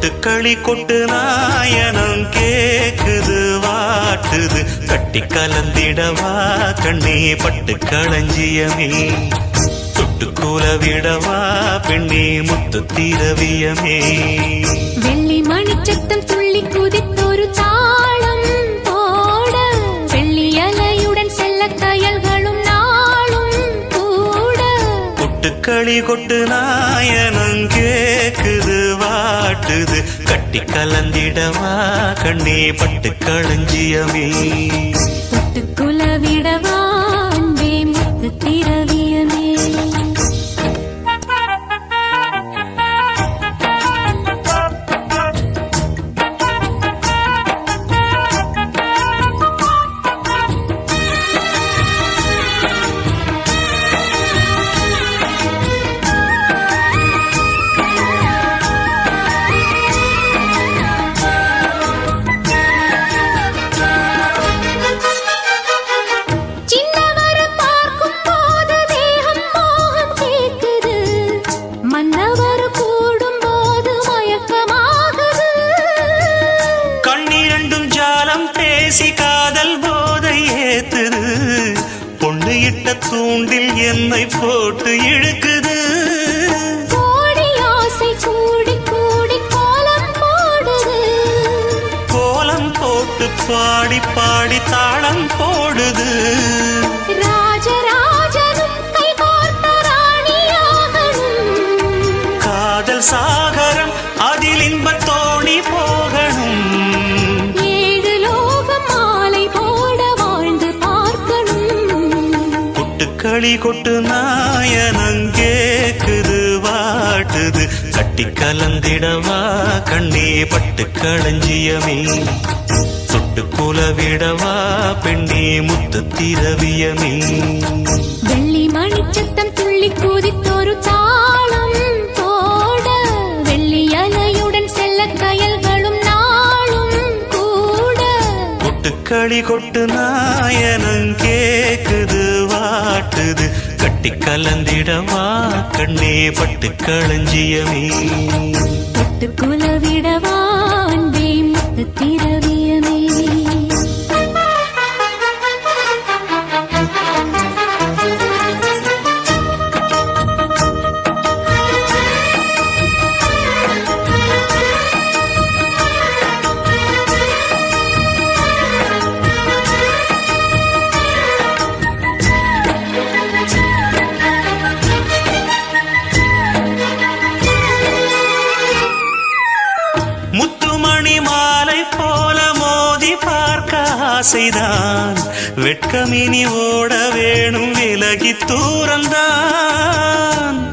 கொட்டுக்களி கொட்டு நாயனம் கேக்குது வாட்டுது கட்டி கலந்திடவா கண்ணே பட்டு களஞ்சியமே தொட்டுக்கூல விடவா பெண்ணே முத்து திரவியமே வெள்ளி மணிச்சத்தம் துள்ளி குதித்தொரு தாளம் போட வெள்ளி அலையுடன் செல்ல கயல்களும் நாளும் கூட கொட்டுக்களி கொட்டு நாயனம் கேக்குது வாட்டுது கட்டி கலந்திடவா கண்ணே பட்டு களஞ்சியமே தொட்டுக்குல விடவா அன்பே முத்து திரவியமே காதல் போதை ஏத்துது பொண்ணு இட்ட தூண்டில் என்னை போட்டு இழுக்குது கோடி ஆசை கூடி கூடி கோலம் போடுது கோலம் போட்டு பாடி பாடி தாளம் போடுது ராஜராஜனும் கை கோர்த்த ராணியாகணும் காதல் சாகரம் அதில் இன்பத் தோணி போகணும் களி கொட்டு நாயனம் கேக்குது வாட்டுது கட்டி கலந்திடவா கண்ணே பட்டு களஞ்சியமே தொட்டுக்குல விடவா பெண்ணே முத்து திரவியமே வெள்ளி மணிச்சத்தம் துள்ளி குதித்தொரு தாளம் போட வெள்ளி அலையுடன் செல்ல கயல்களும் நாளும் கூட கொட்டுக்களி கொட்டு நாயனம் கேக்குது வாட்டுது கட்டி கலந்திடவா கண்ணே பட்டு களஞ்சியமே தொட்டுக்குல விடவா அன்பே முத்து திரவியமே முத்துமணி மாலை போல மோதி பார்க்க ஆசைதான் வெட்கமினி ஓட வேணும் விலகி தூரந்தான்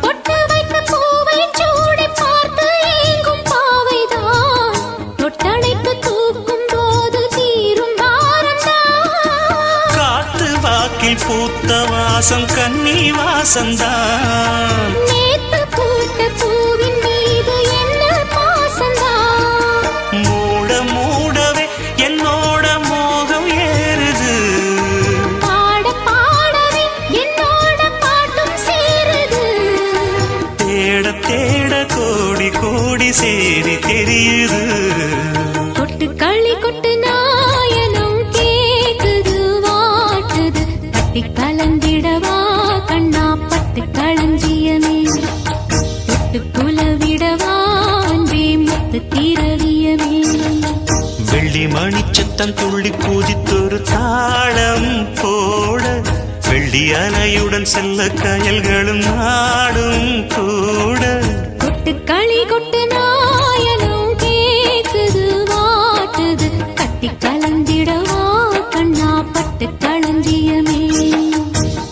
பொட்டு வைத்த பூவை சூடி பார்த்து ஏங்கும் பாவைதான் தொட்டணைத்து தூக்கும் போது தீரும் பாரந்தான் காத்து வாக்கில் பூத்த வாசம் கன்னி வாசந்தான் நேத்து பூத்த பூவின் மீது என்ன பாசந்தான் மூட மூடவே என்னோட மோகம் ஏறுது பாட பாடவே என்னோட பாட்டும் சேருது தேட தேட கோடி கோடி சேரி தெரியுது கொட்டுக்களி கொட்டு நாயனம் கேக்குது வாட்டுது கட்டி கலந்திடவா கண்ணா பட்டு களஞ்சியமே தொட்டுக்குல விடவா அன்பே முத்து திரவியமே வெள்ளி மணிச்சத்தம் துள்ளி குதித்தொரு தாளம் போட வெள்ளி அலையுடன் செல்ல கயல்களும் நாடும் கூட கொட்டுக்களி கொட்டு நாயனம் கேக்குது வாட்டுது கட்டி கலந்திடவா கண்ணா பட்டு களஞ்சியமே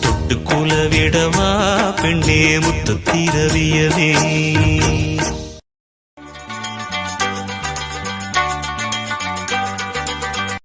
தொட்டுக்குல விடவா பெண்ணே முத்து திரவியமே